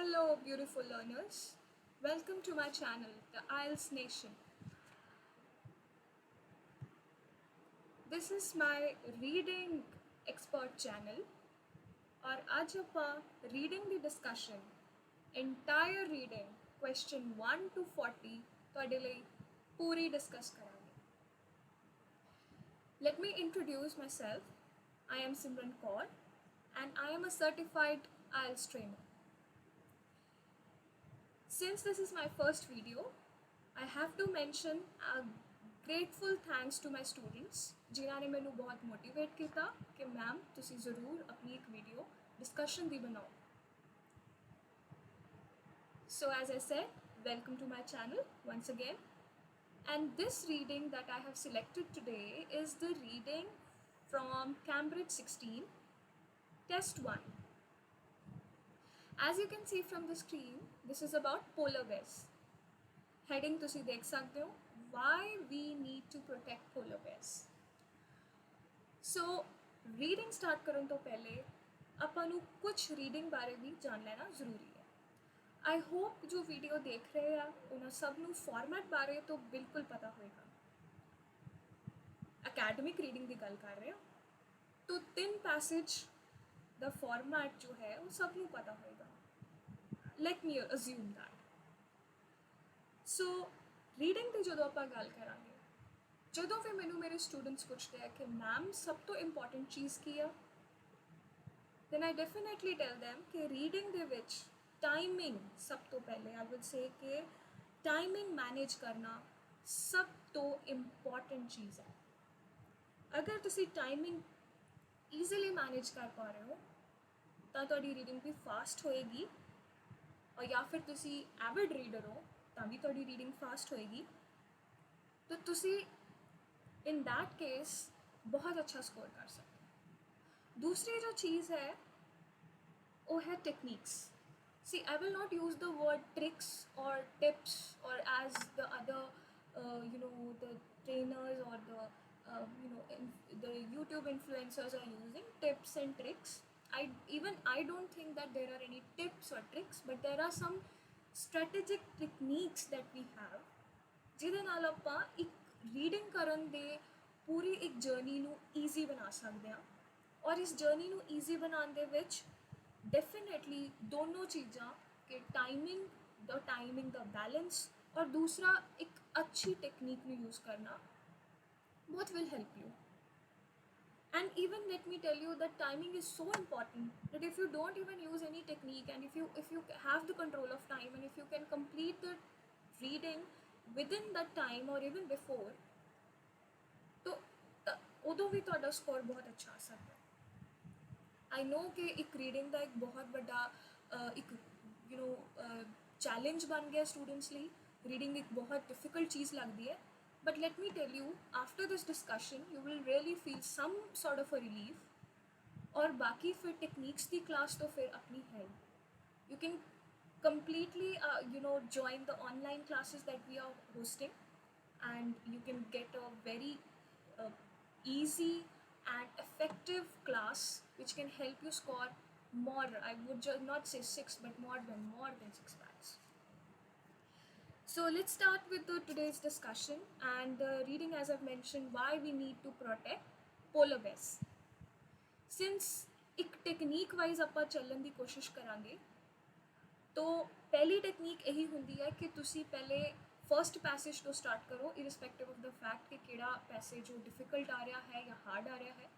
Hello, beautiful learners. Welcome to my channel, the IELTS Nation. This is my reading expert channel. और आज ਆਪਾਂ reading the discussion, entire reading, question 1 to 40 ਤੁਹਾਡੇ ਲਈ ਪੂਰੀ discuss ਕਰਾਂਗੇ. Let me introduce myself. I am Simran Kaur and I am a certified IELTS trainer. Since this is my first video, I have to mention a grateful thanks to my students ਜਿਨ੍ਹਾਂ ਨੇ ਮੈਨੂੰ ਬਹੁਤ motivate ਕੀਤਾ ਕਿ ma'am ਤੁਸੀਂ ਜ਼ਰੂਰ ਆਪਣੀ ਇੱਕ ਵੀਡੀਓ ਡਿਸਕਸ਼ਨ ਦੀ ਬਣਾਓ. So as I said, welcome to my channel once again. And this reading that I have selected today is the reading from Cambridge 16, Test 1. As you can see from the screen, this is about polar bears. Heading ਤੁਸੀਂ ਦੇਖ ਸਕਦੇ ਹੋ, why we need to protect polar bears. So reading start ਕਰਨ ਤੋਂ ਪਹਿਲੇ ਆਪਾਂ ਨੂੰ ਕੁਝ reading ਬਾਰੇ ਵੀ ਜਾਣ ਲੈਣਾ ਜ਼ਰੂਰੀ ਹੈ. I hope ਜੋ ਵੀਡੀਓ ਦੇਖ ਰਹੇ ਆ ਉਹਨਾਂ ਸਭ ਨੂੰ ਫਾਰਮੈਟ ਬਾਰੇ ਤੋਂ ਬਿਲਕੁਲ ਪਤਾ ਹੋਏਗਾ. Academic reading ਦੀ ਗੱਲ ਕਰ ਰਹੇ ਹਾਂ तो 3 passage ਦਾ ਫਾਰਮੈਟ ਜੋ ਹੈ ਉਹ ਸਭ ਨੂੰ ਪਤਾ ਹੋਏਗਾ. Let me assume that. So reading ਦੀ ਜਦੋਂ ਆਪਾਂ ਗੱਲ ਕਰਾਂਗੇ, ਜਦੋਂ ਵੀ ਮੈਨੂੰ ਮੇਰੇ ਸਟੂਡੈਂਟਸ ਪੁੱਛਦੇ ਆ ਕਿ ਮੈਮ ਸਭ ਤੋਂ ਇੰਪੋਰਟੈਂਟ ਚੀਜ਼ ਕੀ ਆ, then I definitely tell them ਕਿ ਰੀਡਿੰਗ ਦੇ ਵਿੱਚ ਟਾਈਮਿੰਗ ਸਭ ਤੋਂ ਪਹਿਲੇ I would say ਕਿ ਟਾਈਮਿੰਗ ਮੈਨੇਜ ਕਰਨਾ ਸਭ ਤੋਂ ਇੰਪੋਰਟੈਂਟ ਚੀਜ਼ ਹੈ. ਅਗਰ ਤੁਸੀਂ ਟਾਈਮਿੰਗ ਈਜ਼ੀਲੀ ਮੈਨੇਜ ਕਰ ਪਾ ਰਹੇ ਹੋ ਤਾਂ ਤੁਹਾਡੀ ਰੀਡਿੰਗ ਵੀ ਫਾਸਟ ਹੋਏਗੀ, ਔਰ ਜਾਂ ਫਿਰ ਤੁਸੀਂ ਐਵਿਡ ਰੀਡਰ ਹੋ ਤਾਂ ਵੀ ਤੁਹਾਡੀ ਰੀਡਿੰਗ ਫਾਸਟ ਹੋਏਗੀ. ਤਾਂ ਤੁਸੀਂ ਇਨ ਦੈਟ ਕੇਸ ਬਹੁਤ ਅੱਛਾ ਸਕੋਰ ਕਰ ਸਕਦੇ ਹੋ. ਦੂਸਰੀ ਜੋ ਚੀਜ਼ ਹੈ ਉਹ ਹੈ techniques. See, I will not use the word tricks or tips or as the other, the trainers or the YouTube influencers are using tips and tricks. I don't think that there are any tips or tricks, but there are some strategic techniques that we have ਜਿਹਦੇ ਨਾਲ ਆਪਾਂ ਇੱਕ reading ਕਰਨ ਦੇ ਪੂਰੀ ਇੱਕ journey ਨੂੰ easy ਬਣਾ ਸਕਦੇ ਹਾਂ. ਔਰ ਇਸ ਜਰਨੀ ਨੂੰ ਈਜ਼ੀ ਬਣਾਉਣ ਦੇ ਵਿੱਚ ਡੈਫੀਨੇਟਲੀ ਦੋਨੋਂ ਚੀਜ਼ਾਂ ਕਿ ਟਾਈਮਿੰਗ ਦਾ ਬੈਲੈਂਸ ਔਰ ਦੂਸਰਾ ਇੱਕ ਅੱਛੀ ਟੈਕਨੀਕ ਨੂੰ ਯੂਜ਼ ਕਰਨਾ both will help you. And even let me tell you that timing is so important that if you don't even use any technique and if you have the control of time and if you can complete the reading within that time or even before, तो ਉਦੋਂ ਵੀ ਤੁਹਾਡਾ score ਬਹੁਤ ਅੱਛਾ ਆ ਸਕਦਾ ਹੈ. I know ਕਿ ਇੱਕ ਰੀਡਿੰਗ ਦਾ ਇੱਕ ਬਹੁਤ ਵੱਡਾ ਇੱਕ ਚੈਲੰਜ ਬਣ ਗਿਆ ਸਟੂਡੈਂਟਸ ਲਈ. ਰੀਡਿੰਗ ਇੱਕ ਬਹੁਤ ਡਿਫਿਕਲਟ ਚੀਜ਼ ਲੱਗਦੀ ਹੈ. But let me tell you, after this discussion, you will really feel some sort of a relief. और बाकी फिर techniques की class तो फिर अपनी है. You can completely, join the online classes that we are hosting, and you can get a very easy and effective class which can help you score more. I would not say 6, but more than 6 bands. So let's start with today's discussion and the reading, as I've mentioned, why we need to protect polar bears. Since एक technique wise ਆਪਾਂ ਚੱਲਣ ਦੀ ਕੋਸ਼ਿਸ਼ ਕਰਾਂਗੇ तो ਪਹਿਲੀ technique ਇਹੀ ਹੁੰਦੀ ਹੈ ਕਿ ਤੁਸੀਂ ਪਹਿਲੇ ਫਰਸਟ ਪੈਸੇਜ ਤੋਂ ਸਟਾਰਟ ਕਰੋ irrespective of the fact ਕਿ ਕਿਹੜਾ ਪੈਸੇਜ ਜੋ ਡਿਫਿਕਲਟ ਆ ਰਿਹਾ ਹੈ ਜਾਂ ਹਾਰਡ ਆ ਰਿਹਾ ਹੈ.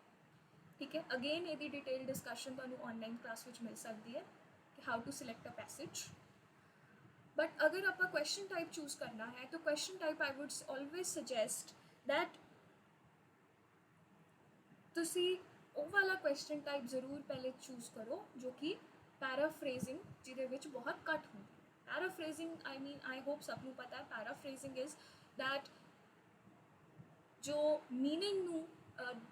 ਠੀਕ ਹੈ, ਅਗੇਨ ਇਹਦੀ ਡਿਟੇਲ ਡਿਸਕਸ਼ਨ ਤੁਹਾਨੂੰ ਆਨਲਾਈਨ ਕਲਾਸ ਵਿੱਚ ਮਿਲ ਸਕਦੀ ਹੈ ਕਿ how to select a passage. But अगर आप क्वेश्चन टाइप चूज करना है तो question type I would always suggest that तुसी वो वाला क्वेश्चन टाइप जरूर पहले चूज करो जो कि पैराफ्रेजिंग जिहदे विच बहुत घट होंदी. पैराफ्रेजिंग आई होप सबनूं पता है. पैराफ्रेजिंग इज दैट जो मीनिंग नूं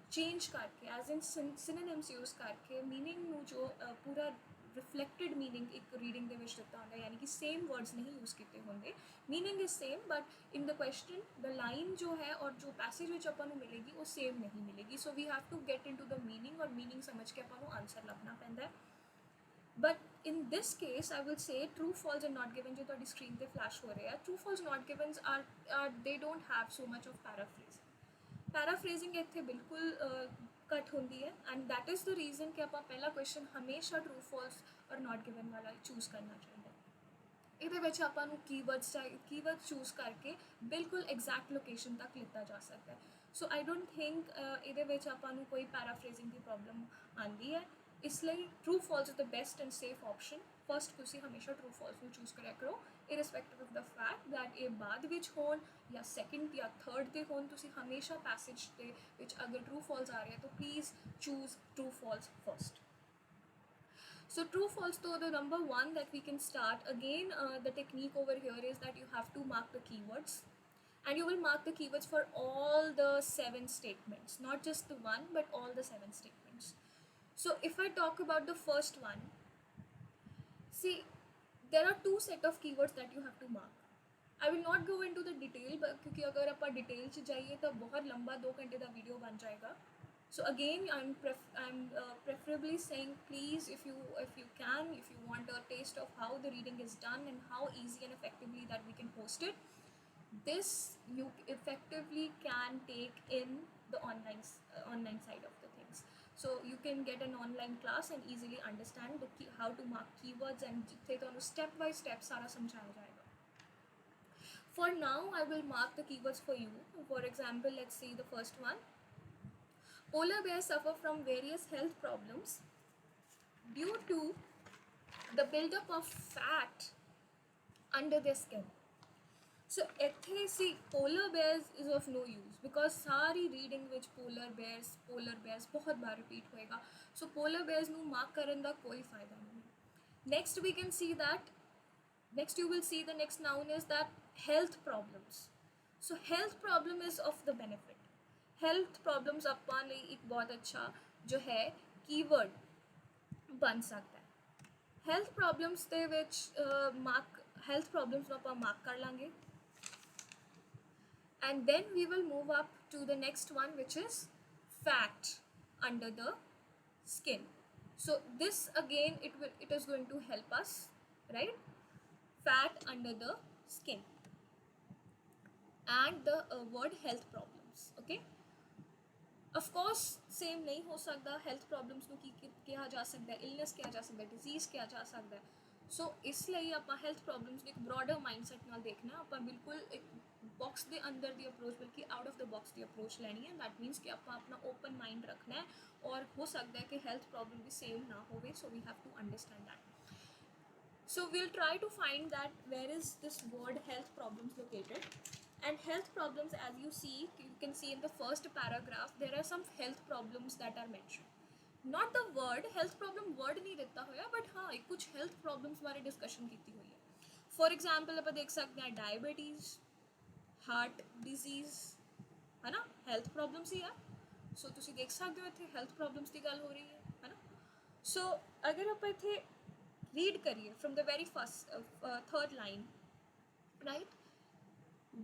चेंज करके एज इन सिनोनिम्स यूज करके मीनिंग नूं जो पूरा रिफ्लैक्टेड मीनिंग एक रीडिंग के विच दिता होंदा, यानी कि सेम वर्ड्स नहीं यूज़ किए होंगे. Meaning is same but in the question the line जो है और जो पैसेज विच आपां नूं मिलेगी वो सेम नहीं मिलेगी. So we have to get into the meaning और मीनिंग समझ के आपां नूं आंसर लभना पैंदा है. But in this case I will say true false and not given जो ਤੁਹਾਡੀ screen ਤੇ flash ਹੋ ਰਹੇ ਆ, true false not givens are they don't have so much of paraphrasing ਇੱਥੇ ਬਿਲਕੁਲ ਘੱਟ ਹੁੰਦੀ ਹੈ, and that is the reason ਕਿ ਆਪਾਂ ਪਹਿਲਾ question ਹਮੇਸ਼ਾ true false ਔਰ not given ਵਾਲਾ choose ਕਰਨਾ ਚਾਹੀਦਾ। ਇਹਦੇ ਵਿੱਚ ਆਪਾਂ ਨੂੰ ਕੀਵਰਡਸ ਚੂਜ਼ ਕਰਕੇ ਬਿਲਕੁਲ ਐਗਜ਼ੈਕਟ ਲੋਕੇਸ਼ਨ ਤੱਕ ਲਿੱਤਾ ਜਾ ਸਕਦਾ ਹੈ। ਸੋ ਆਈ ਡੋਂਟ ਥਿੰਕ ਇਹਦੇ ਵਿੱਚ ਆਪਾਂ ਨੂੰ ਕੋਈ ਪੈਰਾਫਰੇਜ਼ਿੰਗ ਦੀ ਪ੍ਰੋਬਲਮ ਆਉਂਦੀ ਹੈ, ਇਸ ਲਈ true false is the best and safe option. First ਤੁਸੀਂ ਹਮੇਸ਼ਾ ਟਰੂ ਫਾਲਸ ਨੂੰ ਚੂਜ਼ ਕਰਿਆ ਕਰੋ, irrespective of the fact that ਇਹ ਬਾਅਦ ਵਿੱਚ ਹੋਣ ਜਾਂ ਸੈਕਿੰਡ ਜਾਂ ਥਰਡ ਦੇ ਹੋਣ, ਤੁਸੀਂ ਹਮੇਸ਼ਾ ਪੈਸੇਜ ਦੇ ਵਿੱਚ ਅਗਰ ਟਰੂ ਫਾਲਸ ਆ ਰਿਹਾ ਤਾਂ please choose true false first. So true false, though the number one that we can start again, the technique over here is that you have to mark the keywords, and you will mark the keywords for all the 7 statements, not just the one but all the 7 statements. So if I talk about the first one, see there are 2 set of keywords that you have to mark. I will not go into the detail, but क्योंकि अगर आप detail च जाइए तो बहुत लंबा 2 घंटे का वीडियो बन जाएगा। So again I'm preferably saying please if you want a taste of how the reading is done and how easy and effectively that we can post it, this you effectively can take in the online side of the things. So you can get an online class and easily understand how to mark keywords, and jithe tonu step by step sara samjhaya jayega. For now I will mark the keywords for you. For example, let's see the first one. Polar bears suffer from various health problems due to the buildup of fat under their skin. So ਇੱਥੇ see polar bears is of no use because sorry reading ਵਿੱਚ polar bears ਬਹੁਤ ਬਾਰ repeat ਹੋਏਗਾ, so polar bears ਨੂੰ mark ਕਰਨ ਦਾ ਕੋਈ ਫਾਇਦਾ ਨਹੀਂ। Next we can see that you will see the next noun is that health problems. So health problem is of the benefit. Health problems ਆਪਾਂ ਲਈ ਇੱਕ ਬਹੁਤ ਅੱਛਾ ਜੋ ਹੈ ਕੀਵਰਡ ਬਣ ਸਕਦਾ ਹੈ। ਹੈਲਥ ਪ੍ਰੋਬਲਮਸ ਦੇ ਵਿੱਚ ਹੈਲਥ ਪ੍ਰੋਬਲਮਸ ਨੂੰ ਆਪਾਂ ਮਾਰਕ ਕਰ ਲਾਂਗੇ, and then we will move up to the next one which is fat under the skin. So this again it is going to help us, right? Fat under the skin and the word health problems, okay? Of course same नहीं हो सकता, health problems ਨੂੰ ਕੀ ਕਿਹਾ ਜਾ ਸਕਦਾ ਹੈ, illness ਕਿਹਾ ਜਾ ਸਕਦਾ ਹੈ, ਡਿਜ਼ੀਜ਼ ਕਿਹਾ ਜਾ ਸਕਦਾ ਹੈ। ਸੋ ਇਸ ਲਈ ਆਪਾਂ ਹੈਲਥ ਪ੍ਰੋਬਲਮਸ ਨੂੰ ਇੱਕ ਬ੍ਰੌਡਰ ਮਾਈਂਡਸੈਟ ਨਾਲ ਦੇਖਣਾ, ਆਪਾਂ ਬਿਲਕੁਲ ਇੱਕ ਬਾਕਸ ਦੇ ਅੰਦਰ ਦੀ ਅਪਰੋਚ ਬਲਕਿ out of the box the approach ਲੈਣੀ ਹੈ। ਦੈਟ ਮੀਨਸ ਕਿ ਆਪਾਂ ਆਪਣਾ ਓਪਨ ਮਾਈਂਡ ਰੱਖਣਾ ਹੈ, ਔਰ ਹੋ ਸਕਦਾ ਹੈ ਕਿ ਹੈਲਥ ਪ੍ਰੋਬਲਮ ਵੀ ਸੇਮ ਨਾ ਹੋਵੇ, so we have to understand that. So we'll try to find that where is this word health problems located. And health problems, as you can see in the first paragraph, there are some health problems that are mentioned. Not the word health problem word नहीं ਦਿੱਤਾ ਹੋਇਆ, but हाँ कुछ health problems बारे discussion ਕੀਤੀ ਹੋਈ ਹੈ। For example ਆਪਾਂ ਦੇਖ ਸਕਦੇ ਹਾਂ diabetes, heart disease, है ना, health problems ही है। So ਤੁਸੀਂ ਦੇਖ ਸਕਦੇ ਹੋ ਇੱਥੇ health problems ਦੀ ਗੱਲ ਹੋ ਰਹੀ ਹੈ ना। So अगर ਆਪਾਂ ਇੱਥੇ read करिए from the very first third line, right?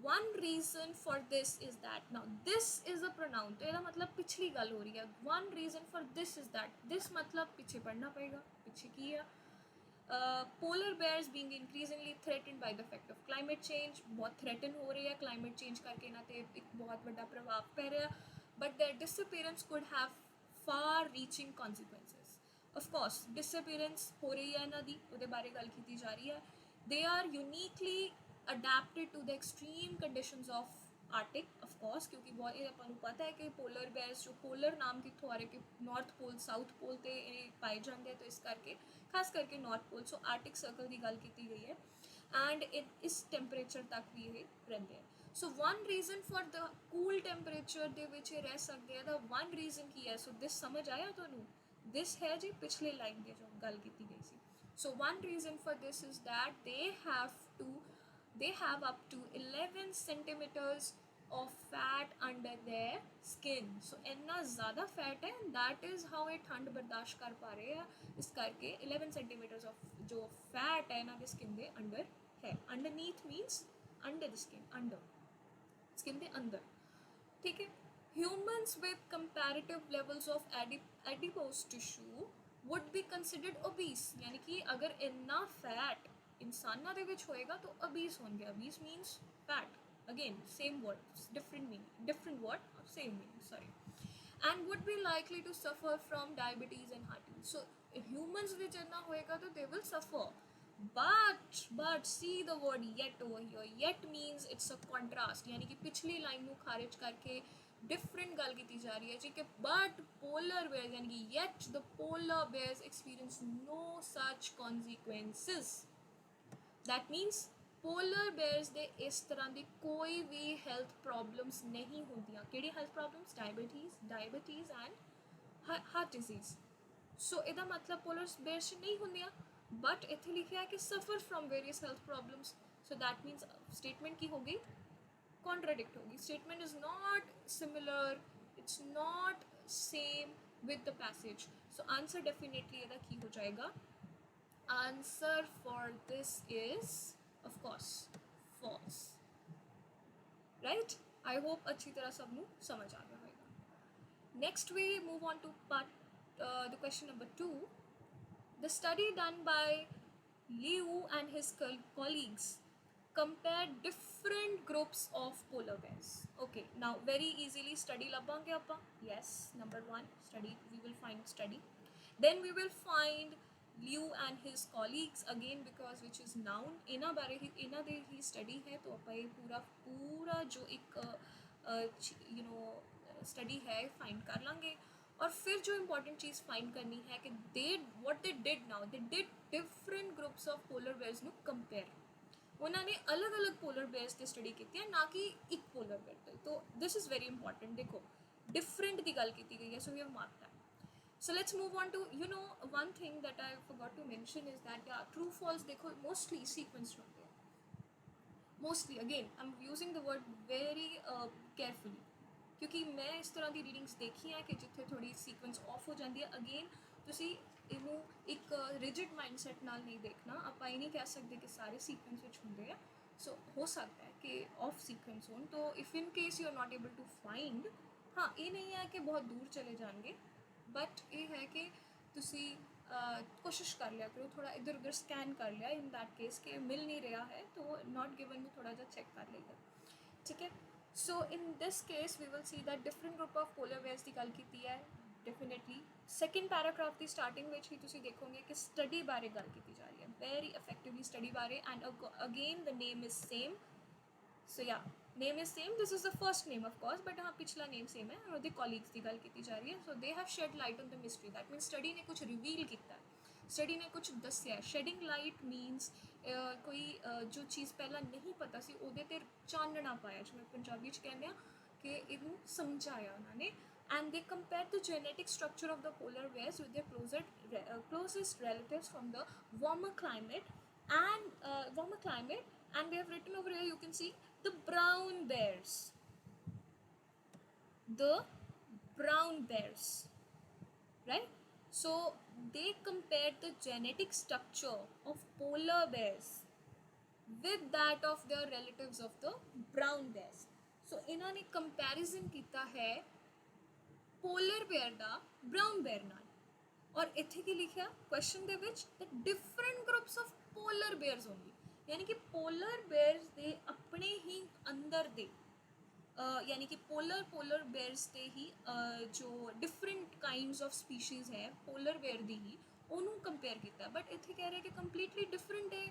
One reason for this is that, now this is a pronoun, तो ਇਹਦਾ मतलब पिछली गल हो रही है। one reason for this is that, this मतलब पीछे पढ़ना पड़ेगा, पीछे की है। polar bears being increasingly threatened by the effect of climate change, बहुत threaten हो रही है climate change करके ना, ते एक बहुत बड़ा प्रभाव पै रहा है, but their disappearance could have far reaching consequences. Of course disappearance हो रही है ना दी, ਉਹਦੇ ਬਾਰੇ ਗੱਲ ਕੀਤੀ ਜਾ ਰਹੀ ਹੈ। they are uniquely adapted to the extreme conditions of Arctic, of course, क्योंकि बहुत ये अपन को पता है कि polar bears जो polar नाम कितों आ रहे कि नॉर्थ पोल साउथ पोल ते पाए जाते हैं, तो इस करके खास करके नॉर्थ पोल, सो आर्टिक सर्कल की गल की गई है, एंड इस टेंपरेचर तक भी ये रहते हैं। So one reason for the cool temperature दे विच रह सकते हैं, द वन रीजन की है। सो दिस समझ आया तुहानू, दिस है जी पिछले लाइन की जो गल की गई सी। So one reason for this is that they have up to 11 centimeters of fat under their skin. So इतना ज़्यादा fat है, that is how ये ठंड बर्दाश्त कर पा रहे हैं, इस करके 11 centimeters of जो fat है ना skin दे under है। underneath means under the skin, under skin दे अंदर, ठीक है। humans with comparative levels of adipose tissue would be considered obese, यानी कि अगर इतना fat इंसानां दे विच होएगा तो obese होंगे. Obese means fat. Again, same word, different meaning, different word, same meaning, sorry. And would be likely to suffer from diabetes and heart disease. So humans विच इतना होएगा तो they will suffer. But see the word yet over here. Yet means it's a contrast, यानी कि पिछली line ਨੂੰ खारिज करके different गल की जा रही है जी कि but polar bears यानी कि yet the polar bears experience no such consequences. That means polar bears ਦੇ ਇਸ ਤਰ੍ਹਾਂ ਦੀ ਕੋਈ ਵੀ health problems नहीं ਹੁੰਦੀਆਂ. ਕਿਹੜੀ health problems? diabetes and heart disease. So ਇਹਦਾ मतलब polar bears 'ਚ नहीं ਹੁੰਦੀਆਂ, but ਇੱਥੇ ਲਿਖਿਆ ਹੈ कि suffer from various health problems. So that means statement ਕੀ होगी? Contradict होगी. Statement is not similar, it's not same with the passage. So answer definitely ਇਹਦਾ ਕੀ ਹੋ ਜਾਏਗਾ? Answer for this is of course false. Right? I hope अच्छी तरह सब ਨੂੰ समझ आ गया होगा. Next we move on to the question number 2. The study done by Liu and his colleagues compared different groups of polar bears. Okay, now very easily study labbange appa. Yes, number 1 study, we will find study. Then we will find Liu and his colleagues again, because which is noun. इना बारे ही इना दे ही study है, तो अपा ये पूरा जो एक study है find कर लांगे. और फिर जो इम्पॉर्टेंट चीज़ फाइंड करनी है कि what they did now, they did different groups of polar bears ਨੂੰ compare. उन्होंने अलग अलग polar bears की स्टडी की है, ना कि एक polar bear ते. तो this is very important. देखो different की गल की गई है, so we have marked that. So let's move on to, one thing that I forgot to mention is that true false देखो mostly sequence होते हैं. Mostly, again I'm using the word very carefully, क्योंकि मैं इस तरह की readings देखी हैं कि जिथे थोड़ी सीक्वेंस ऑफ हो जाती है. अगेन तुसी इनू एक रिजिड माइंडसैट नाल नहीं देखना. आप ये नहीं कह सकते कि सारे सीक्वेंस विच होंदे हैं. सो हो सकता है कि ऑफ सीक्वेंस होन, तो if in case you are not able to find, हाँ ये नहीं है कि बहुत दूर चले जाएंगे, बट ये है कि तुसी कोशिश कर लिया करो, थोड़ा इधर उधर स्कैन कर लिया. इन दैट केस के मिल नहीं रहा है तो नॉट गिवन में थोड़ा जा चेक कर लेगा. ठीक है. So in this case we will see that different group of polar bears की गल की है. Definitely second paragraph की starting ਵਿੱਚ ही तुसी देखोगे कि study बारे गल की जा रही है, very effectively study बारे. And again the name is same. So yeah, name is same. This is the first name of course, but हाँ पिछला name same है और उनके colleagues की गल की जा रही है. So they have shed light on the mystery. That means study ने कुछ reveal किया है, स्टडी ने कुछ दसिया. शेडिंग लाइट मीनस कोई जो चीज़ पहला नहीं पता सी ਉਹਦੇ ਤੇ ਚਾਨਣਾ ਪਾਇਆ, ਜਿਵੇਂ ਪੰਜਾਬੀ ਚ ਕਹਿੰਦੇ ਆ ਕਿ ਇਹਨੂੰ ਸਮਝਾਇਆ ਉਹਨਾਂ ਨੇ. And they compared the genetic structure of the polar bears with their closest relatives from the warmer climate. And they have written over here, you can see the brown bears, right? So they compared the genetic structure of polar bears with that of their relatives of the brown bears. So इन्होंने comparison किया है polar bear दा brown bear नाल. और इत्थे की लिखा question they which that different groups of polar bears only, यानी कि polar bears दे अपने ही अंदर दे यानी कि पोलर बेयर्स ਦੇ ही जो डिफरेंट काइंड्स ऑफ स्पीशीज़ है पोलर बेयर ਦੀ ही ਉਹਨੂੰ ਕੰਪੇਅਰ ਕੀਤਾ. ਬਟ ਇੱਥੇ ਕਹਿ ਰਹੇ ਕਿ ਕੰਪਲੀਟਲੀ ਡਿਫਰੈਂਟ ਹੈ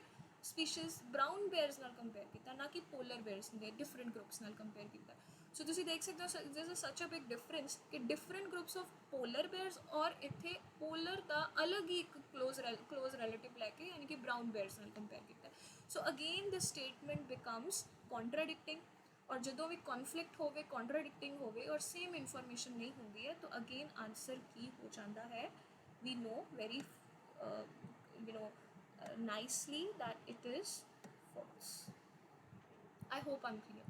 ਸਪੀਸ਼ੀਜ਼. ਬਰਾਊਨ ਬੇਅਰਸ ਨਾਲ ਕੰਪੇਅਰ ਕੀਤਾ, ਨਾ ਕਿ ਪੋਲਰ ਬੇਅਰਸ ਦੇ ਡਿਫਰੈਂਟ ਗਰੁੱਪਸ ਨਾਲ ਕੰਪੇਅਰ ਕੀਤਾ. ਸੋ ਤੁਸੀਂ ਦੇਖ ਸਕਦੇ ਹੋ ਦਿਸ ਇਜ਼ ਸੱਚ ਅ ਬਿਗ ਡਿਫਰੈਂਸ ਕਿ ਡਿਫਰੈਂਟ ਗਰੁੱਪਸ ਆਫ ਪੋਲਰ ਬੇਅਰਸ ਔਰ ਇੱਥੇ ਪੋਲਰ ਦਾ ਅਲੱਗ ਹੀ ਇੱਕ ਕਲੋਜ਼ ਰਿਲੇਟਿਵ ਲੈ ਕੇ ਯਾਨੀ ਕਿ ਬਰਾਊਨ ਬੇਅਰਸ ਨਾਲ ਕੰਪੇਅਰ ਕੀਤਾ. ਸੋ ਅਗੇਨ ਦਿਸ ਸਟੇਟਮੈਂਟ ਬਿਕਮਸ कॉन्ट्राडिक्टिंग. और जो भी कॉन्फ्लिक्ट होवे, कॉन्ट्राडिक्टिंग होवे और सेम इन्फॉर्मेशन नहीं होंगी है, तो अगेन आंसर की हो जाता है. We know very nicely that it is false. I hope I'm clear.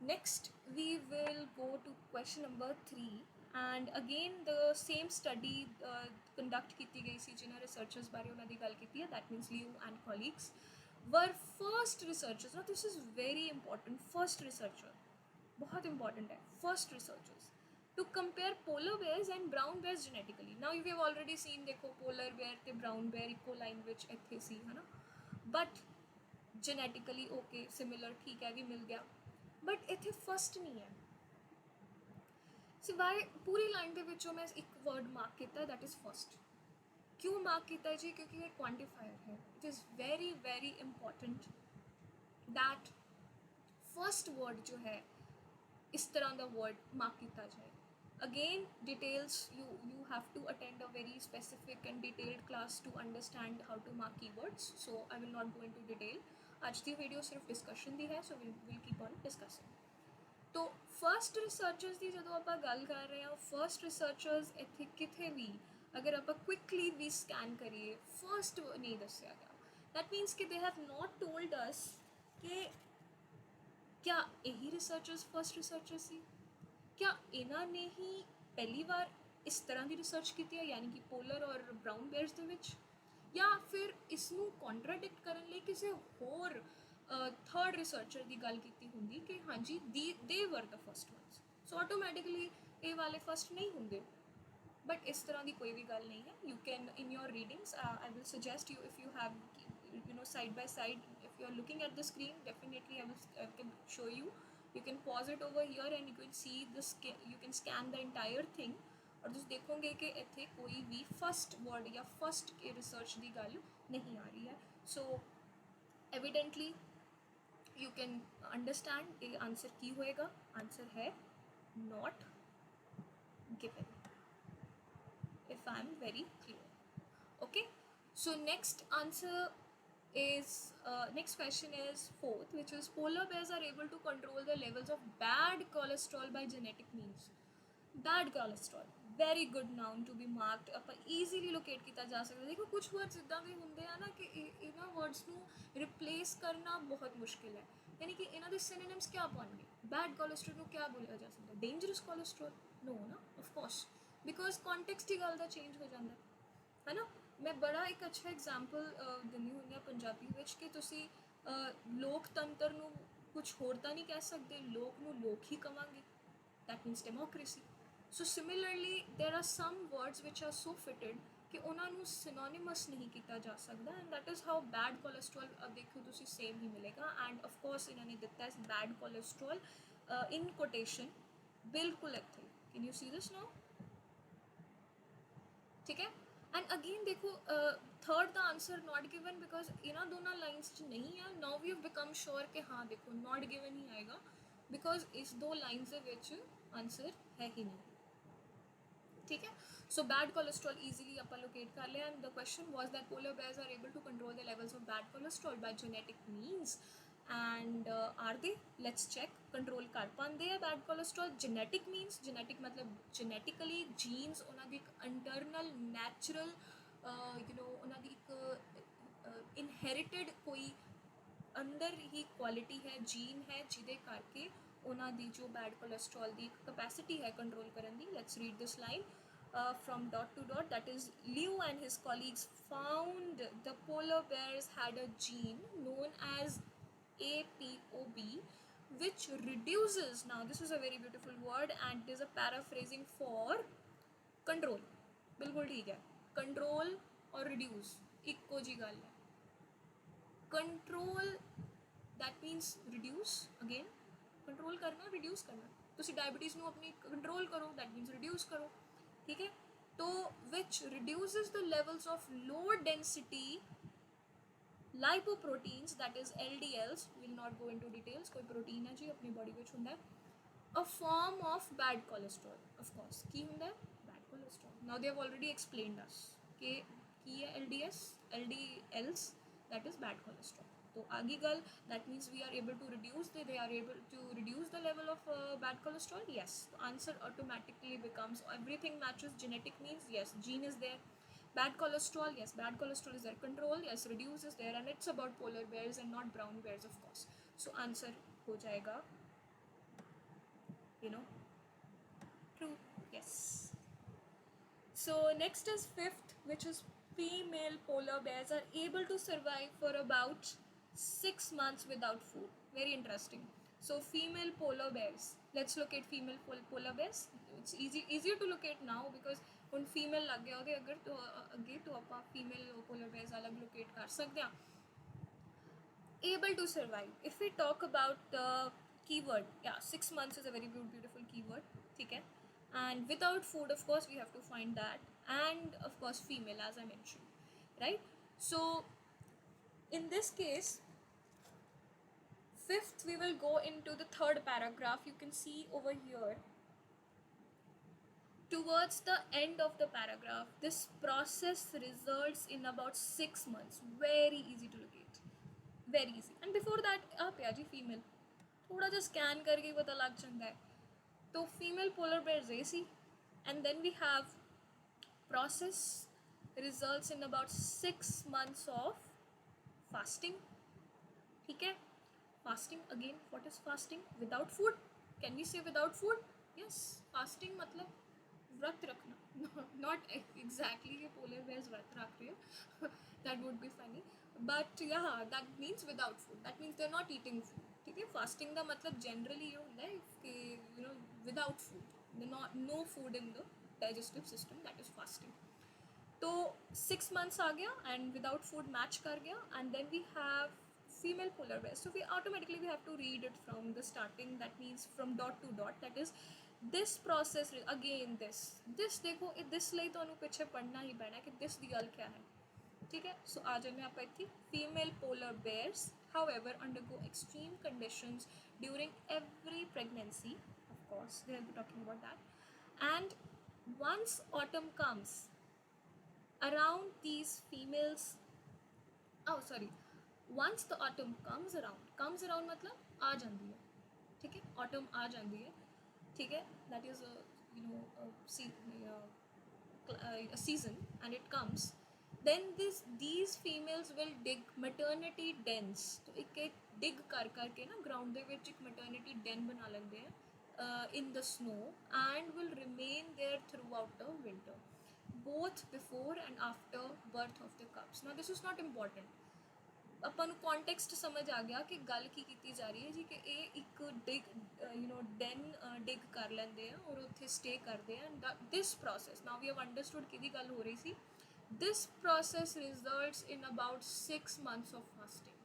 Next we will go to question number 3. And again the same study conduct की गई सी जिन्हें researchers बारे उन्होंने गल की है. That means Liu and colleagues were first researchers. Now this is very important. First researcher बहुत important है. First researchers to compare polar bears and brown bears genetically. Now you have already seen, देखो polar bear ते brown bear eco line ਵਿੱਚ ਇੱਥੇ ਸੀ है ना, but genetically okay similar ठीक है भी मिल गया, but ਇੱਥੇ first नहीं है। सिवाय पूरी लाइन ਦੇ ਵਿੱਚੋਂ मैं एक word mark किया, that is first। क्यों मार्क किया जी? क्योंकि ये क्वान्टिफायर है। It is very very important that first word जो है इस तरह का वर्ड मार्क किया जाए। Again details you have to attend a very specific and detailed class to understand how to mark keywords, so I will not go into detail। आज की video सिर्फ डिस्कशन दी है, so we'll keep on discussing। तो first researchers की जो आप गल कर रहे हैं, फर्स्ट रिसर्चर्स इतने कितने भी अगर आप क्विकली भी स्कैन करिए फर्स्ट नहीं दसिया गया। दैट मीनस कि they have not told us कि क्या यही रिसर्चर्स फर्स्ट रिसर्चर्स सी, क्या इन्होंने ही पहली बार इस तरह की रिसर्च की है, यानी कि पोलर और ब्राउन बेयर्स दे विच, या फिर इसनू कॉन्ट्राडिक्ट करने लिए किसी होर थर्ड रिसर्चर की गल की होंगी कि हाँ जी they were the first ones, so automatically ये वाले फर्स्ट नहीं होंगे। बट इस तरह की कोई भी गल नहीं है। You can in your readings I will suggest you if you have you know side by side, if you are looking at the screen, definitely I can show you, you can pause it over here and you can see this, you can scan the entire thing और तुम देखोगे कि इतने कोई भी first word या first के research की गल नहीं आ रही है। सो एविडेंटली यू कैन अंडरस्टैंड ये आंसर की होएगा। आंसर है not given, if I am very clear। Okay, so next answer is next question is fourth, which is polar bears are able to control the levels of bad cholesterol by genetic means। bad cholesterol very good noun to be marked, ਆਪਾਂ easily locket ਕੀਤਾ ਜਾ ਸਕਦਾ। ਦੇਖੋ ਕੁਝ words ਇੱਦਾਂ ਦੇ ਹੁੰਦੇ ਆ ਨਾ ਕਿ ਇਹਨਾਂ ਵਰਡਸ ਨੂੰ ਰਿਪਲੇਸ ਕਰਨਾ ਬਹੁਤ ਮੁਸ਼ਕਿਲ ਹੈ, ਯਾਨੀ ਕਿ ਇਹਨਾਂ ਦੇ ਸਿਨੋਨਿਮਸ ਕਿਆ ਬਣਨਗੇ। ਬੈਡ ਕੋਲੇਸਟਰੋਲ ਨੂੰ ਕਿਆ ਬੋਲਿਆ ਜਾ ਸਕਦਾ? Dangerous cholesterol? नो ना, ऑफ कोर्स, बिकॉज कॉन्टेक्स्ट ही गल का चेंज हो जाता है ना। मैं बड़ा एक अच्छा एग्जाम्पल दिनी हुई हाँ पंजाबी विच कि तुसी लोकतंत्र नू कुछ होर तां नहीं कह सकते, लोक नू लोक ही कवांगे, that means democracy. So similarly there are some words which are so fitted कि उन्होंने सिनोनिमस नहीं किया जा सकता, and that is how bad cholesterol देखो तुसी सेम ही मिलेगा। एंड ऑफ कोर्स इन्होंने दिता है बैड कोलेस्ट्रॉल इन कोटेशन बिल्कुल इतने। Can you see this now? ठीक है। एंड अगेन देखो third the answer not given because इन्होंने दोनों लाइन्स नहीं है। Now we have become sure कि हाँ देखो नॉट गिवन ही आएगा बिकॉज इस दो लाइन्स के आंसर है ही नहीं। ठीक है। सो बैड कोलेस्ट्रॉल ईजीली आप लोकेट कर लिया। And the question was that polar bears are able to control the levels of bad cholesterol by genetic means, and are they, let's check. Control कर पाते हैं bad cholesterol genetic means, genetic मतलब genetically genes उन्होंने एक internal natural you know उन्होंने एक inherited कोई अंदर ही क्वालिटी है, जीन है जिदे करके उन्होंने जो बैड कोलेस्ट्रॉल की कैपेसिटी है कंट्रोल करने की। Let's read this line from dot to dot, that is Liu and his colleagues found the polar bears had a gene known as APOB which reduces, now this is a very beautiful word and it is a paraphrasing for control। बिल्कुल ठीक है, control और reduce इक्को जी गल है। Control that मीनस reduce, again control करना reduce करना, तुसी डायबिटीज़ नू अपनी कंट्रोल करो, दैट मीनस रिड्यूस करो। ठीक है। तो which reduces the levels of low density lipoproteins, that is LDLs, will not go into details, कोई प्रोटीन है जी अपनी बॉडी में होंदा है, a form of bad cholesterol, of course की होंदा है bad cholesterol। now they have already explained us कि है LDS LDLs, that is bad cholesterol। तो आगे गल, that means we are able to reduce they are able to reduce the level of bad cholesterol, yes। तो answer automatically becomes everything matches genetic means, yes gene is there। bad cholesterol, yes bad cholesterol is there, control, yes reduce is there, and it's about polar bears and not brown bears of course। so answer हो जाएगा you know true, yes। so next is fifth, which is female polar bears are able to survive for about 6 months without food। very interesting। so female polar bears let's locate female polar bears. It's easier to locate now because ਹੁਣ female लग गया ਉਹਦੇ अगर तो ਅੱਗੇ तो ਆਪਾਂ female polar bears अलग locate कर सकते हैं. Able to survive. If we talk about the keyword, yeah, 6 months is a very beautiful keyword, ठीक है. And without food, of course, we have to find that. And of course, female, as I mentioned, right? So in this case, fifth, we will go into the third paragraph. You can see over here, towards the end of the paragraph, this process results in about 6 months. Very easy to locate, very easy. And before that, आप यार जी female, थोड़ा जा scan करके ही पता लग जाता है. तो फीमेल पोलर बेयर रेसी, and then we have process results in about 6 months of fasting. ठीक है. Fasting, again, what is fasting? Without food. Can we say without food? Yes. Fasting मतलब व्रत रखना. Not exactly ये polar bears व्रत रख रहे हैं. That would be funny. But yeah, that means without food. That means they're not eating food. ठीक है. Fasting का मतलब generally ये होता है कि you know without food. No food in the digestive system. That is fasting. तो 6 months आ गया and without food match कर गया, and then we have female polar bear. So we automatically we have to read it from the starting. That means from dot to dot. That is this process again this देखो this ਲਈ ਤੁਹਾਨੂੰ ਪਿੱਛੇ ਪੜਨਾ ਹੀ ਪੈਣਾ कि this ਦੀ ਗੱਲ क्या है. ठीक है. So आ जाने आप इतनी female polar bears however undergo extreme conditions during every pregnancy. Of course they will be talking about that. And once autumn comes around these females, once the autumn comes around मतलब आ जाती है. ठीक है. autumn आ जाती है. ठीक है. that is a season and it comes, then these females will dig maternity dens. तो एक dig कर के ना ground ਦੇ ਵਿੱਚ एक maternity den बना लेंगे हैं in the snow and will remain there throughout the winter, both before and after birth of the cubs. Now this is not important. ਆਪਾਂ ਨੂੰ ਕੌਨਟੈਕਸਟ ਸਮਝ ਆ ਗਿਆ ਕਿ ਗੱਲ ਕੀ ਕੀਤੀ ਜਾ ਰਹੀ ਹੈ ਜੀ, ਕਿ ਇਹ ਇੱਕ ਡੈਨ ਡਿਗ ਕਰ ਲੈਂਦੇ ਆ ਔਰ ਉੱਥੇ ਸਟੇ ਕਰਦੇ ਆ. This process, now we have understood ਕਿਹਦੀ ਗੱਲ ਹੋ ਰਹੀ ਸੀ. This process results in about 6 months of fasting.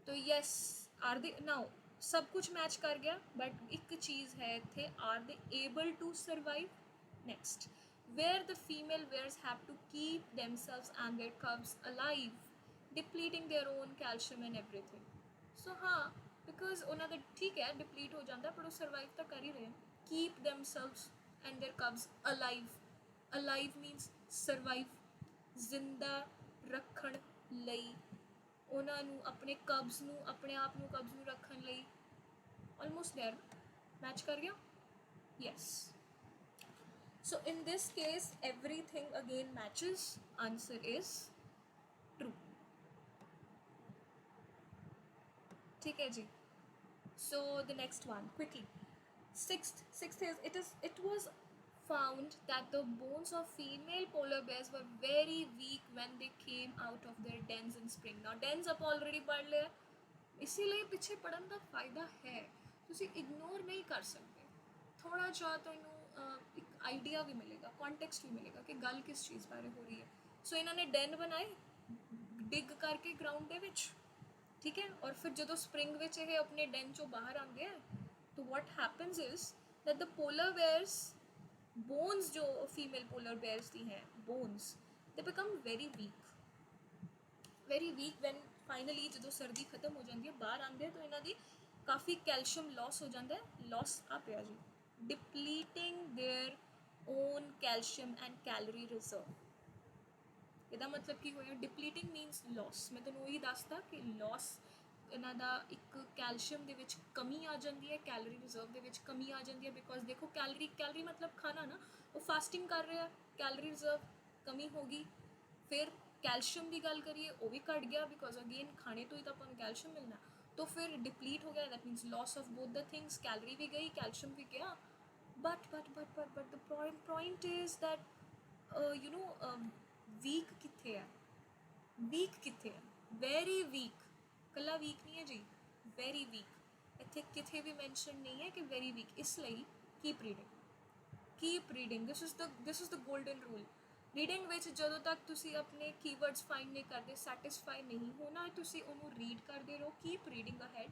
तो यस, आर दे नाउ सब कुछ मैच कर गया, बट एक चीज़ है इतने, are they able to survive. Next, where the female bears have to keep themselves and their cubs alive, depleting their own calcium and everything. So हाँ, because ਉਹਨਾਂ ਦਾ ठीक है डिप्लीट हो जाता है, पर वो सर्वाइव तो कर ही रहे हैं. keep themselves and their cubs alive. alive means survive. जिंदा ਰੱਖਣ ਲਈ ਉਹਨਾਂ ਨੂੰ, ਆਪਣੇ ਕਬਜ਼ ਨੂੰ, ਆਪਣੇ ਆਪ ਨੂੰ ਕਬਜ਼ ਨੂੰ ਰੱਖਣ ਲਈ. ਆਲਮੋਸਟ ਦੇयर, ਮੈਚ ਕਰ ਗਿਆ. Yes. So in this case everything again matches. Answer is true. ठीक है जी. So the next one quickly. Sixth is it was found that the bones of female polar bears were very weak when they came out of their dens in spring. Now dens आप already पढ़ लिया, इसीलिए पीछे पढ़न का फायदा है. तुसी इग्नोर नहीं कर सकते. थोड़ा जा तो इनू एक आइडिया भी मिलेगा, कॉन्टेक्स्ट भी मिलेगा कि गल किस चीज़ बारे हो रही है. सो इन्होंने डैन बनाए डिग करके ग्राउंड के विच. ठीक है. और फिर जो स्प्रिंग विच ये अपने डैन चो बाहर आते हैं, तो what happens is that the polar bears bones, जो फीमेल पोलर बेयर्स दी हैं bones, they become very weak when finally जो सर्दी खत्म हो जाती है, बाहर आते हैं, तो इन्हों की काफ़ी कैल्शियम लॉस हो जाता है. लॉस आ पिया जी, depleting their own calcium and calorie reserve. ਇਹਦਾ ਮਤਲਬ ਕੀ ਹੋਇਆ? Depleting means loss. ਮੈਂ ਤੁਹਾਨੂੰ ਉਹੀ ਦੱਸਦਾ ਕਿ ਲੌਸ ਇਹਨਾਂ ਦਾ ਇੱਕ ਕੈਲਸ਼ੀਅਮ ਦੇ ਵਿੱਚ ਕਮੀ ਆ ਜਾਂਦੀ ਹੈ, ਕੈਲੋਰੀ ਰਿਜ਼ਰਵ ਦੇ ਵਿੱਚ ਕਮੀ ਆ ਜਾਂਦੀ ਹੈ. ਬਿਕੋਜ਼ ਦੇਖੋ ਕੈਲਰੀ ਮਤਲਬ ਖਾਣਾ ਨਾ, ਉਹ ਫਾਸਟਿੰਗ ਕਰ ਰਿਹਾ, ਕੈਲੋਰੀ ਰਿਜ਼ਰਵ ਕਮੀ ਹੋ ਗਈ. ਫਿਰ ਕੈਲਸ਼ੀਅਮ ਦੀ ਗੱਲ ਕਰੀਏ, ਉਹ ਵੀ ਘਟ ਗਿਆ, ਬਿਕੋਜ਼ ਅਗੇਨ ਖਾਣੇ ਤੋਂ ਹੀ ਤਾਂ ਆਪਾਂ ਨੂੰ ਕੈਲਸ਼ੀਅਮ ਮਿਲਣਾ. तो फिर डिप्लीट हो गया. That means loss of both the things. Calorie भी गई, कैल्शियम भी गया. But the point is that week कितने है? वीक कितने है? Very weak. कला वीक नहीं है जी, वेरी वीक. ਇੱਥੇ ਕਿਤੇ ਵੀ ਮੈਂਸ਼ਨ ਨਹੀਂ ਹੈ ਕਿ ਵੈਰੀ ਵੀਕ, ਇਸ ਲਈ keep reading, this is the golden rule. Reading ਵਿੱਚ ਜਦੋਂ ਤੱਕ ਤੁਸੀਂ ਆਪਣੇ ਕੀਵਰਡਸ ਫਾਈਂਡ ਨਹੀਂ ਕਰਦੇ, ਸੈਟਿਸਫਾਈ ਨਹੀਂ ਹੋਣਾ, ਤੁਸੀਂ ਉਹਨੂੰ ਰੀਡ ਕਰਦੇ ਰਹੋ, ਕੀਪ ਰੀਡਿੰਗ ਅਹੈਡ।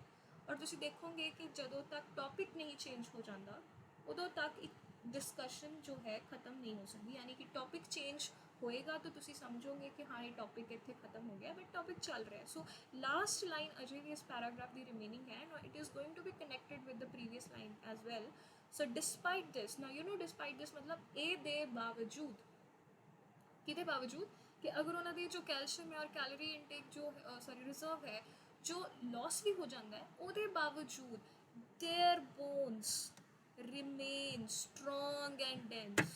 ਔਰ ਤੁਸੀਂ ਦੇਖੋਗੇ ਕਿ ਜਦੋਂ ਤੱਕ ਟੌਪਿਕ ਨਹੀਂ ਚੇਂਜ ਹੋ ਜਾਂਦਾ ਉਦੋਂ ਤੱਕ ਇੱਕ डिस्कशन जो है ख़त्म नहीं हो सकती, यानी कि टॉपिक चेंज होएगा तो तुसी समझोगे कि हाँ ये टॉपिक इतने ख़त्म हो गया, बट टॉपिक चल रहा है। सो लास्ट लाइन अजय भी इस पैराग्राफ की रिमेनिंग है, now it is going to be connected with the previous line as well. So despite this, now you know despite this मतलब ए दे बावजूद, किते बावजूद कि अगर उन्होंने जो कैल्शियम है और कैलोरी इनटेक जो सॉरी रिजर्व है जो लॉस भी हो जाता है, ਉਹਦੇ बावजूद their bones remain strong and dense.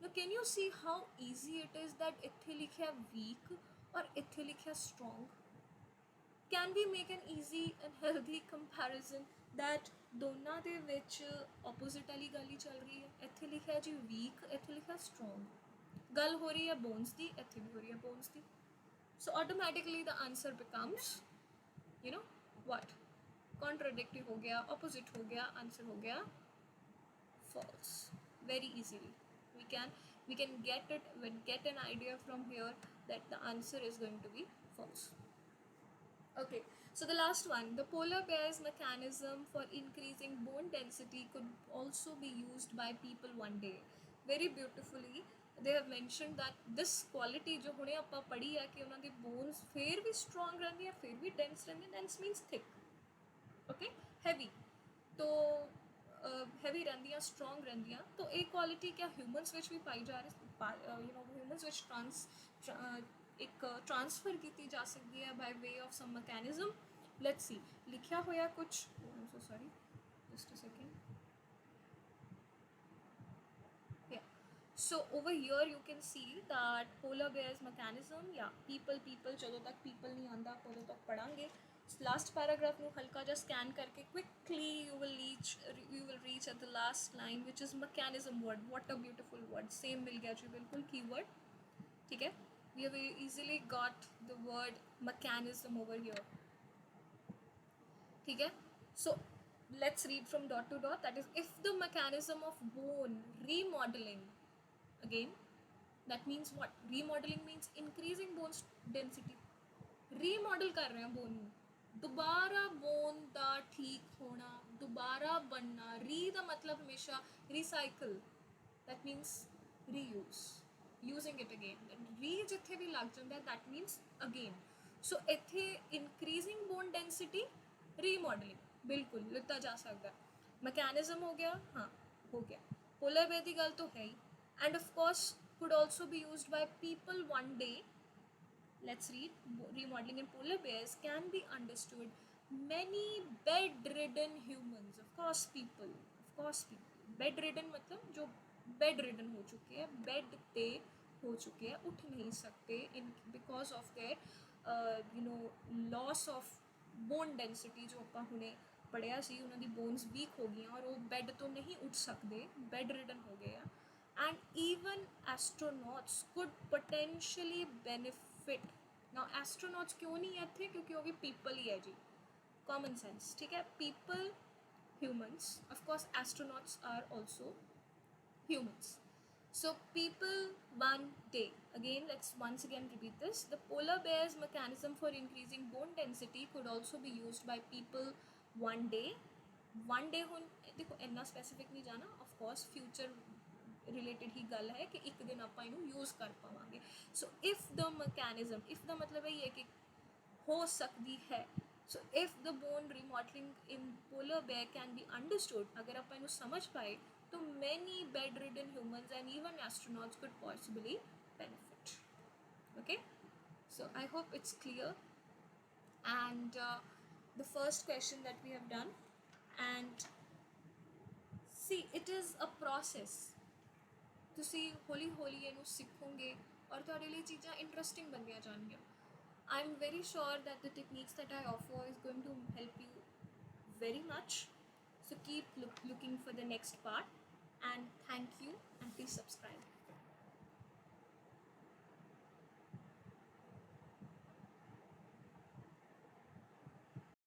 Now can you see how easy it is that ਇੱਥੇ ਲਿਖਿਆ weak और ਇੱਥੇ ਲਿਖਿਆ strong? Can we make an easy and healthy comparison that ਦੋਨਾਂ ਦੇ ਵਿੱਚ opposite ਵਾਲੀ ਗੱਲ ਹੀ ਚੱਲ ਰਹੀ ਹੈ? ਇੱਥੇ ਲਿਖਿਆ ਜੀ weak, ਇੱਥੇ ਲਿਖਿਆ strong, ਗੱਲ ਹੋ ਰਹੀ ਹੈ bones ਦੀ, ਇੱਥੇ ਵੀ ਹੋ ਰਹੀ ਹੈ bones the. So automatically the answer becomes, you know what, contradictory हो गया, ऑपोजिट हो गया, आंसर हो गया false very easily. We can get an idea from here that the answer is going to be false. Okay, so the last one, the polar bear's mechanism for increasing bone density could also be used by people one day. Very beautifully they have mentioned that this quality जो हुणे आपां पढ़ी है कि उन्हां दी bones फिर भी strong रहंदी है, फिर भी dense रहंदी है, dense means thick, okay, heavy, तो हैवी रहंदियां, स्ट्रॉन्ग रहंदियां, तो एक क्वालिटी क्या ह्यूमनस विच भी पाई जा रही, यू नो ह्यूमनस विच एक ट्रांसफर की जा सकती है by way of some mechanism. Let's see, लिखा होया कुछ, I am so sorry, just a second, so over here you can see that polar bear's mechanism, yeah, people ਜਦੋਂ तक people नहीं आंदा उਦੋਂ तक पढ़ांगे। लास्ट पैराग्राफ में हल्का जा स्कैन करके quickly you will reach at the last line which is mechanism word. What a beautiful word, same मिल गया जी बिल्कुल कीवर्ड, ठीक है। we have easily got the word mechanism over here, ठीक है। so let's read from dot to dot, that is if the mechanism of bone remodeling, again that means what, remodeling means increasing bone density, remodel कर रहे हैं bone ਨੂੰ, दोबारा bone ਦਾ ठीक होना, दोबारा बनना, री ਦਾ मतलब हमेशा recycle, that means reuse, using it again, री ਜਿੱਥੇ ਵੀ ਲੱਗ ਜਾਂਦਾ that means again। so ਇੱਥੇ increasing bone density, रीमॉडलिंग बिल्कुल लिखा जा सकता है। मैकेनिज्म हो गया, हाँ हो गया, पोलर बेयर की गल तो है ही, and of course could also be used by people one day। Let's read, remodeling in polar bears can be understood many bedridden humans, of course people, bedridden मतलब जो bedridden हो चुके हैं, bed पे हो चुके हैं, उठ नहीं सकते in because of their you know loss of bone density, जो ਆਪਾਂ ਹੁਣੇ ਪੜਿਆ ਸੀ ਉਹਨਾਂ ਦੀ bones weak ਹੋ ਗਈਆਂ और वो bed ਤੋਂ नहीं उठ सकते, bedridden हो गए हैं। and even astronauts could potentially benefit। now astronauts क्यों नहीं है थे, क्योंकि वो भी people ही है जी, common sense, ठीक है, people, humans, of course astronauts are also humans। so people one day, again let's once again repeat this, the polar bear's mechanism for increasing bone density could also be used by people one day। one day ਹੁਣ देखो इन्ना specific नहीं जाना, of course future related ही गल है कि एक दिन आप यूज़ कर पावे। So if the mechanism, if the मतलब ये है कि हो सकती है, so if the bone remodelling in polar bear can be understood, अगर आप समझ पाए तो many bedridden humans and even astronauts could possibly benefit. Okay, so I hope it's clear and the first question that we have done, and see it is a process, ਤੁਸੀਂ ਹੌਲੀ ਹੌਲੀ ਇਹਨੂੰ ਸਿੱਖੋਗੇ ਔਰ ਤੁਹਾਡੇ ਲਈ ਚੀਜ਼ਾਂ ਇੰਟਰਸਟਿੰਗ ਬਣਦੀਆਂ ਜਾਣਗੀਆਂ। I am very sure that the techniques that I offer is going to help you very much. So keep looking for the next part, and thank you, and please subscribe.